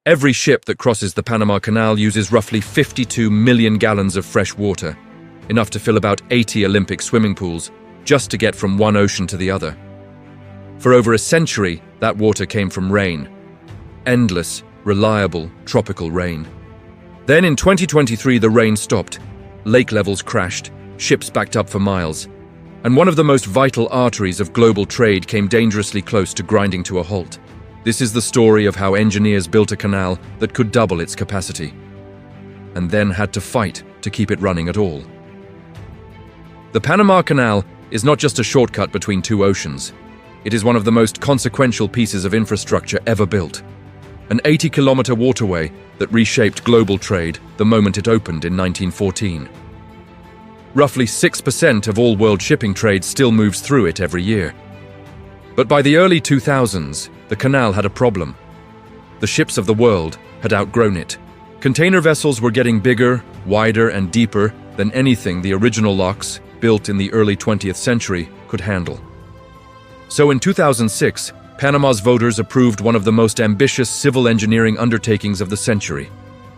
Every ship that crosses the Panama Canal uses roughly 52 million gallons of fresh water, enough to fill about 80 Olympic swimming pools, just to get from one ocean to the other. For over a century, that water came from rain. Endless, reliable, tropical rain. Then in 2023, the rain stopped. Lake levels crashed, ships backed up for miles, and one of the most vital arteries of global trade came dangerously close to grinding to a halt. This is the story of how engineers built a canal that could double its capacity, and then had to fight to keep it running at all. The Panama Canal is not just a shortcut between two oceans. It is one of the most consequential pieces of infrastructure ever built. An 80-kilometer waterway that reshaped global trade the moment it opened in 1914. Roughly 6% of all world shipping trade still moves through it every year. But by the early 2000s, the canal had a problem. The ships of the world had outgrown it. Container vessels were getting bigger, wider, and deeper than anything the original locks, built in the early 20th century, could handle. So in 2006, Panama's voters approved one of the most ambitious civil engineering undertakings of the century.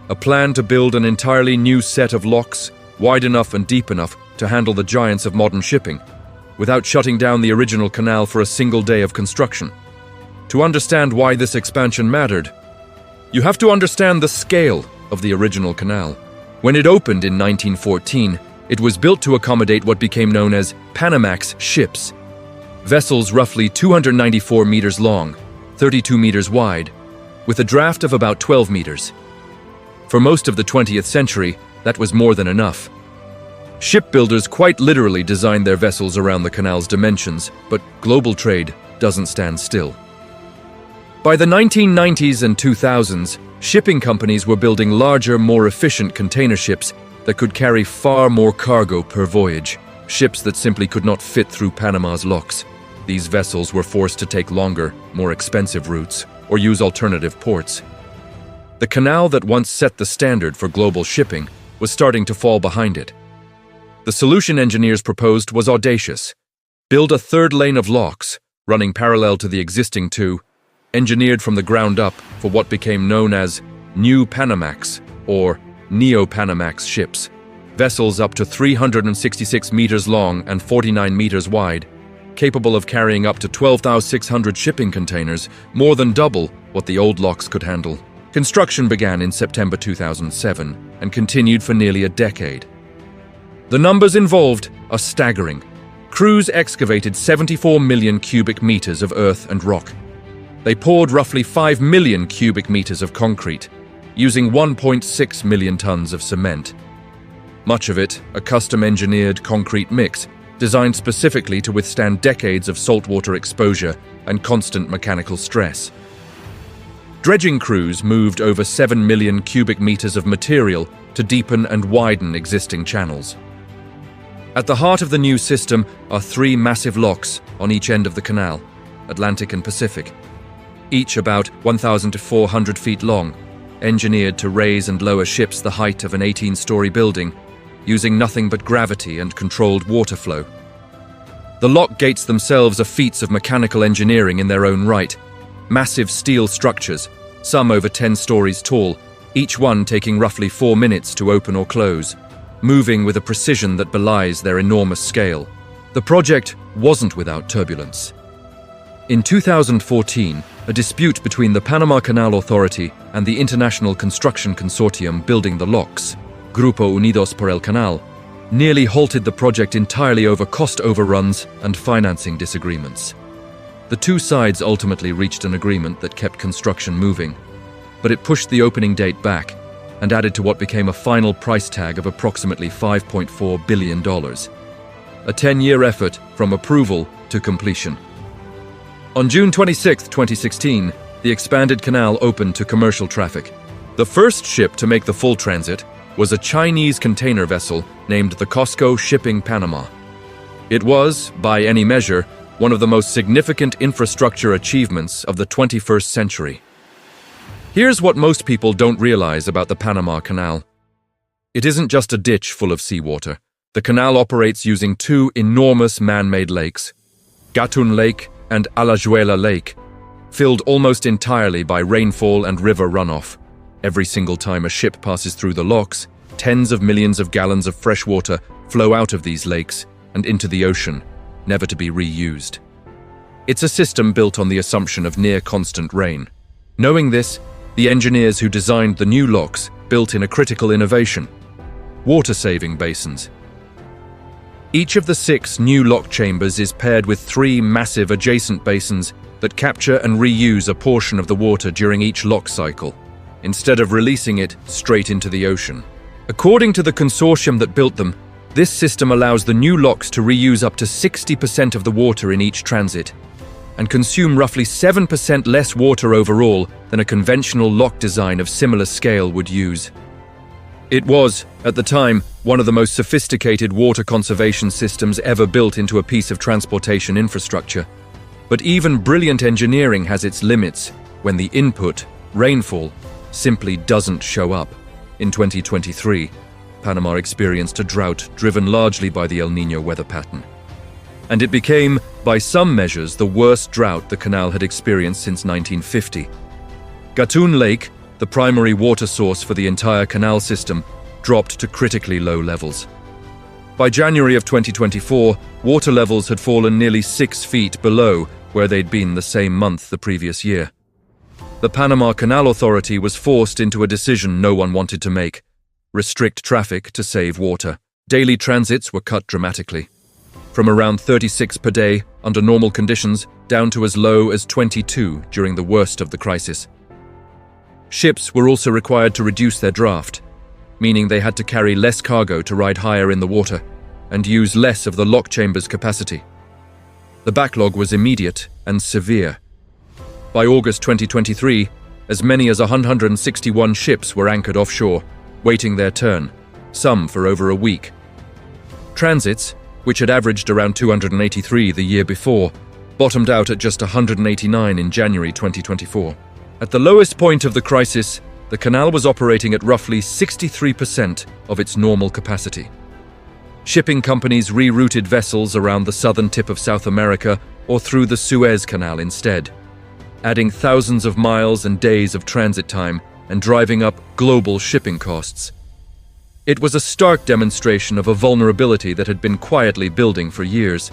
A plan to build an entirely new set of locks, wide enough and deep enough to handle the giants of modern shipping, without shutting down the original canal for a single day of construction. To understand why this expansion mattered, you have to understand the scale of the original canal. When it opened in 1914, it was built to accommodate what became known as Panamax ships, vessels roughly 294 meters long, 32 meters wide, with a draft of about 12 meters. For most of the 20th century, that was more than enough. Shipbuilders quite literally designed their vessels around the canal's dimensions, but global trade doesn't stand still. By the 1990s and 2000s, shipping companies were building larger, more efficient container ships that could carry far more cargo per voyage, ships that simply could not fit through Panama's locks. These vessels were forced to take longer, more expensive routes, or use alternative ports. The canal that once set the standard for global shipping was starting to fall behind it. The solution engineers proposed was audacious. Build a third lane of locks, running parallel to the existing two, engineered from the ground up for what became known as Neo-Panamax or Neo-Panamax ships, vessels up to 366 meters long and 49 meters wide, capable of carrying up to 12,600 shipping containers, more than double what the old locks could handle. Construction began in September 2007 and continued for nearly a decade. The numbers involved are staggering. Crews excavated 74 million cubic meters of earth and rock. They poured roughly 5 million cubic meters of concrete, using 1.6 million tons of cement. Much of it a custom-engineered concrete mix, designed specifically to withstand decades of saltwater exposure and constant mechanical stress. Dredging crews moved over 7 million cubic meters of material to deepen and widen existing channels. At the heart of the new system are 3 massive locks on each end of the canal, Atlantic and Pacific, each about 1,400 feet long, engineered to raise and lower ships the height of an 18-story building, using nothing but gravity and controlled water flow. The lock gates themselves are feats of mechanical engineering in their own right, massive steel structures, some over 10 stories tall, each one taking roughly 4 minutes to open or close, moving with a precision that belies their enormous scale. The project wasn't without turbulence. In 2014, a dispute between the Panama Canal Authority and the international construction consortium building the locks, Grupo Unidos por el Canal, nearly halted the project entirely over cost overruns and financing disagreements. The two sides ultimately reached an agreement that kept construction moving, but it pushed the opening date back and added to what became a final price tag of approximately $5.4 billion. A 10-year effort from approval to completion. On June 26, 2016, the expanded canal opened to commercial traffic. The first ship to make the full transit was a Chinese container vessel named the COSCO Shipping Panama. It was, by any measure, one of the most significant infrastructure achievements of the 21st century. Here's what most people don't realize about the Panama Canal. It isn't just a ditch full of seawater. The canal operates using 2 enormous man-made lakes, Gatun Lake and Alajuela Lake, filled almost entirely by rainfall and river runoff. Every single time a ship passes through the locks, tens of millions of gallons of fresh water flow out of these lakes and into the ocean, never to be reused. It's a system built on the assumption of near-constant rain. Knowing this, the engineers who designed the new locks built in a critical innovation: water-saving basins. Each of the 6 new lock chambers is paired with 3 massive adjacent basins that capture and reuse a portion of the water during each lock cycle, instead of releasing it straight into the ocean. According to the consortium that built them, this system allows the new locks to reuse up to 60% of the water in each transit, and consume roughly 7% less water overall than a conventional lock design of similar scale would use. It was, at the time, one of the most sophisticated water conservation systems ever built into a piece of transportation infrastructure. But even brilliant engineering has its limits when the input, rainfall, simply doesn't show up. In 2023, Panama experienced a drought driven largely by the El Niño weather pattern. And it became, by some measures, the worst drought the canal had experienced since 1950. Gatun Lake, the primary water source for the entire canal system, dropped to critically low levels. By January of 2024, water levels had fallen nearly 6 feet below where they'd been the same month the previous year. The Panama Canal Authority was forced into a decision no one wanted to make: restrict traffic to save water. Daily transits were cut dramatically, from around 36 per day under normal conditions down to as low as 22 during the worst of the crisis. Ships were also required to reduce their draft, meaning they had to carry less cargo to ride higher in the water and use less of the lock chamber's capacity. The backlog was immediate and severe. By August 2023, as many as 161 ships were anchored offshore, waiting their turn, some for over a week. Transits, which had averaged around 283 the year before, bottomed out at just 189 in January 2024. At the lowest point of the crisis, the canal was operating at roughly 63% of its normal capacity. Shipping companies rerouted vessels around the southern tip of South America or through the Suez Canal instead, adding thousands of miles and days of transit time and driving up global shipping costs. It was a stark demonstration of a vulnerability that had been quietly building for years.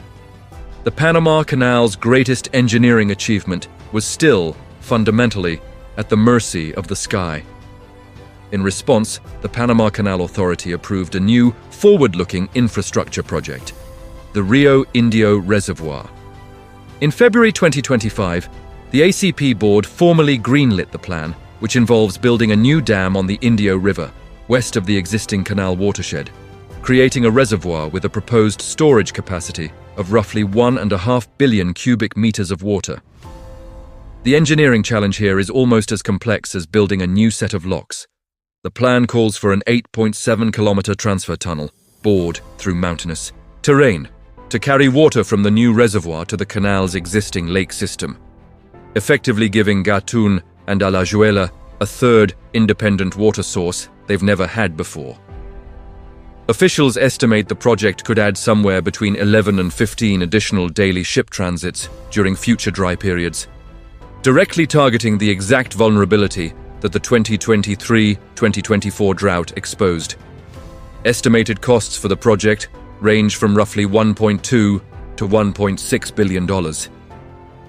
The Panama Canal's greatest engineering achievement was still, fundamentally, at the mercy of the sky. In response, the Panama Canal Authority approved a new, forward-looking infrastructure project, the Rio Indio Reservoir. In February 2025, the ACP board formally greenlit the plan, which involves building a new dam on the Indio River, west of the existing canal watershed, creating a reservoir with a proposed storage capacity of roughly 1.5 billion cubic meters of water. The engineering challenge here is almost as complex as building a new set of locks. The plan calls for an 8.7-kilometer transfer tunnel, bored through mountainous terrain, to carry water from the new reservoir to the canal's existing lake system, effectively giving Gatun and Alajuela a third independent water source they've never had before. Officials estimate the project could add somewhere between 11 and 15 additional daily ship transits during future dry periods, directly targeting the exact vulnerability that the 2023-2024 drought exposed. Estimated costs for the project range from roughly $1.2 to $1.6 billion,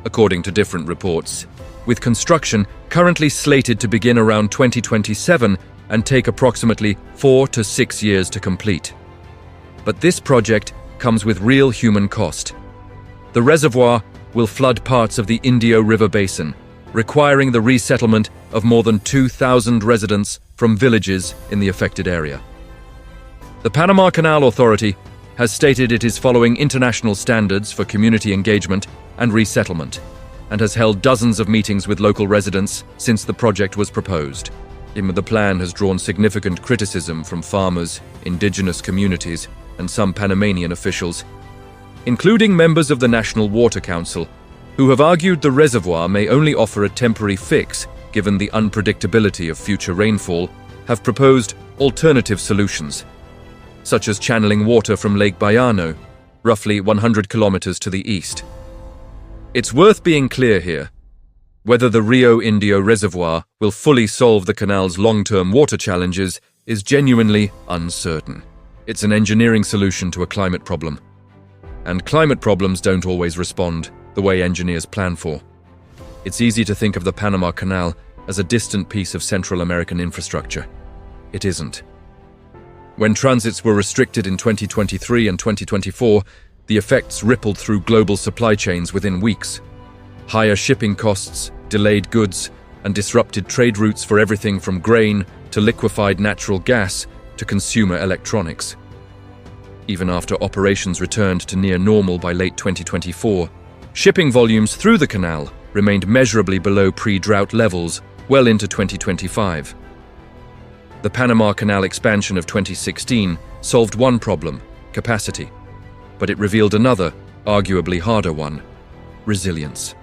according to different reports, with construction currently slated to begin around 2027 and take approximately 4 to 6 years to complete. But this project comes with real human cost. The reservoir will flood parts of the Indio River basin, requiring the resettlement of more than 2,000 residents from villages in the affected area. The Panama Canal Authority has stated it is following international standards for community engagement and resettlement, and has held dozens of meetings with local residents since the project was proposed. The plan has drawn significant criticism from farmers, indigenous communities, and some Panamanian officials, including members of the National Water Council, who have argued the reservoir may only offer a temporary fix given the unpredictability of future rainfall, have proposed alternative solutions, such as channeling water from Lake Bayano, roughly 100 kilometers to the east. It's worth being clear here. Whether the Rio Indio Reservoir will fully solve the canal's long-term water challenges is genuinely uncertain. It's an engineering solution to a climate problem. And climate problems don't always respond the way engineers plan for. It's easy to think of the Panama Canal as a distant piece of Central American infrastructure. It isn't. When transits were restricted in 2023 and 2024, the effects rippled through global supply chains within weeks. Higher shipping costs, delayed goods, and disrupted trade routes for everything from grain to liquefied natural gas to consumer electronics. Even after operations returned to near normal by late 2024, shipping volumes through the canal remained measurably below pre-drought levels well into 2025. The Panama Canal expansion of 2016 solved one problem, capacity, but it revealed another, arguably harder one, resilience.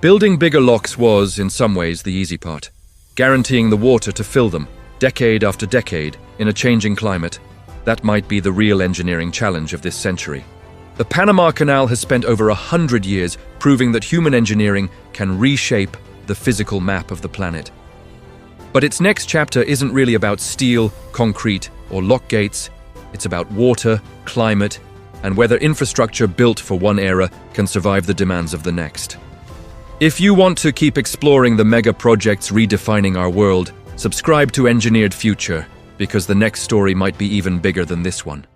Building bigger locks was, in some ways, the easy part, guaranteeing the water to fill them, decade after decade, in a changing climate. That might be the real engineering challenge of this century. The Panama Canal has spent over 100 years proving that human engineering can reshape the physical map of the planet. But its next chapter isn't really about steel, concrete, or lock gates. It's about water, climate, and whether infrastructure built for one era can survive the demands of the next. If you want to keep exploring the mega projects redefining our world, subscribe to Engineered Future, because the next story might be even bigger than this one.